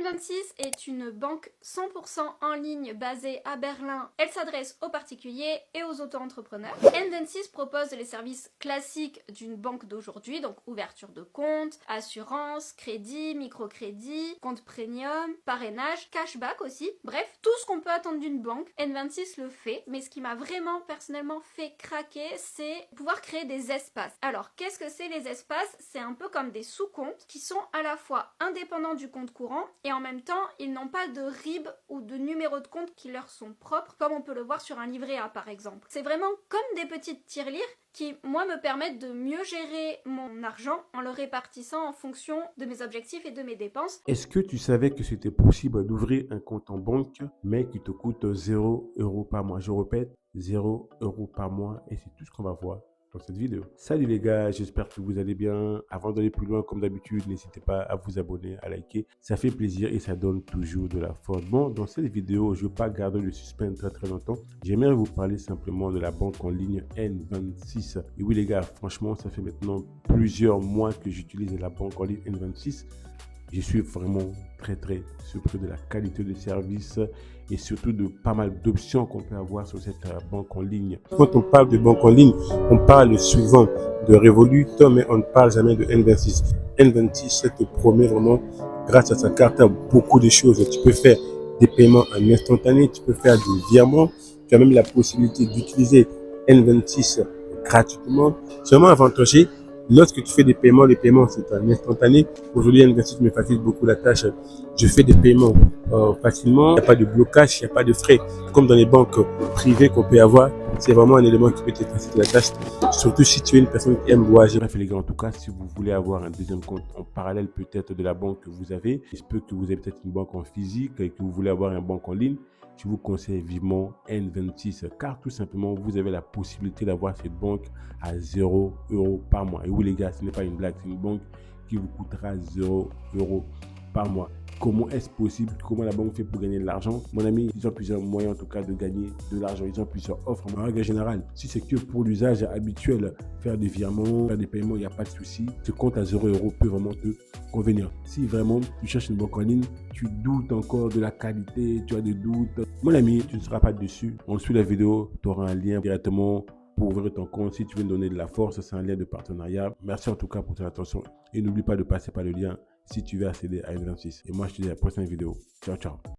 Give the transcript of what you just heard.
N26 est une banque 100% en ligne basée à Berlin. Elle s'adresse aux particuliers et aux auto-entrepreneurs. N26 propose les services classiques d'une banque d'aujourd'hui, donc ouverture de compte, assurance, crédit, microcrédit, compte premium, parrainage, cashback aussi. Bref, tout ce qu'on peut attendre d'une banque, N26 le fait. Mais ce qui m'a vraiment personnellement fait craquer, c'est pouvoir créer des espaces. Alors, qu'est-ce que c'est les espaces? C'est un peu comme des sous-comptes qui sont à la fois indépendants du compte courant et en même temps, ils n'ont pas de RIB ou de numéro de compte qui leur sont propres, comme on peut le voir sur un livret A par exemple. C'est vraiment comme des petites tirelires qui, moi, me permettent de mieux gérer mon argent en le répartissant en fonction de mes objectifs et de mes dépenses. Est-ce que tu savais que c'était possible d'ouvrir un compte en banque, mais qui te coûte 0 € par mois? Je répète, 0 € par mois, et c'est tout ce qu'on va voir dans cette vidéo. Salut les gars, j'espère que vous allez bien. Avant d'aller plus loin, comme d'habitude, n'hésitez pas à vous abonner, à liker. Ça fait plaisir et ça donne toujours de la force. Bon, dans cette vidéo, je ne vais pas garder le suspense très longtemps. J'aimerais vous parler simplement de la banque en ligne N26. Et oui les gars, franchement, ça fait maintenant plusieurs mois que j'utilise la banque en ligne N26. Je suis vraiment très surpris de la qualité de service et surtout de pas mal d'options qu'on peut avoir sur cette banque en ligne. Quand on parle de banque en ligne, on parle souvent de Revolut, mais on ne parle jamais de N26. N26 te promet vraiment, grâce à sa carte, beaucoup de choses. Tu peux faire des paiements en instantané, tu peux faire des virements, tu as même la possibilité d'utiliser N26 gratuitement. C'est vraiment avantageux. Lorsque tu fais des paiements, les paiements c'est en instantané. Aujourd'hui, N26 me facilite beaucoup la tâche. Je fais des paiements facilement. Il n'y a pas de blocage, il n'y a pas de frais. Comme dans les banques privées qu'on peut avoir, c'est vraiment un élément qui peut te faciliter la tâche. Surtout si tu es une personne qui aime voyager. Bref les gars, en tout cas, si vous voulez avoir un deuxième compte en parallèle peut-être de la banque que vous avez, il se peut que vous avez peut-être une banque en physique et que vous voulez avoir une banque en ligne, je vous conseille vivement N26 car tout simplement vous avez la possibilité d'avoir cette banque à 0 € par mois. Et oui les gars, ce n'est pas une blague, c'est une banque qui vous coûtera 0 € par mois. Comment est-ce possible? Comment la banque fait pour gagner de l'argent? Mon ami, ils ont plusieurs moyens en tout cas de gagner de l'argent. Ils ont plusieurs offres. En règle générale, si c'est que pour l'usage habituel, faire des virements, faire des paiements, il n'y a pas de souci. Ce compte à 0 € peut vraiment te convenir. Si vraiment tu cherches une banque en ligne, tu doutes encore de la qualité, tu as des doutes, mon ami, tu ne seras pas dessus. En dessous de la vidéo, tu auras un lien directement pour ouvrir ton compte. Si tu veux me donner de la force, c'est un lien de partenariat. Merci en tout cas pour ton attention et n'oublie pas de passer par le lien si tu veux accéder à N26. Et moi, je te dis à la prochaine vidéo. Ciao, ciao.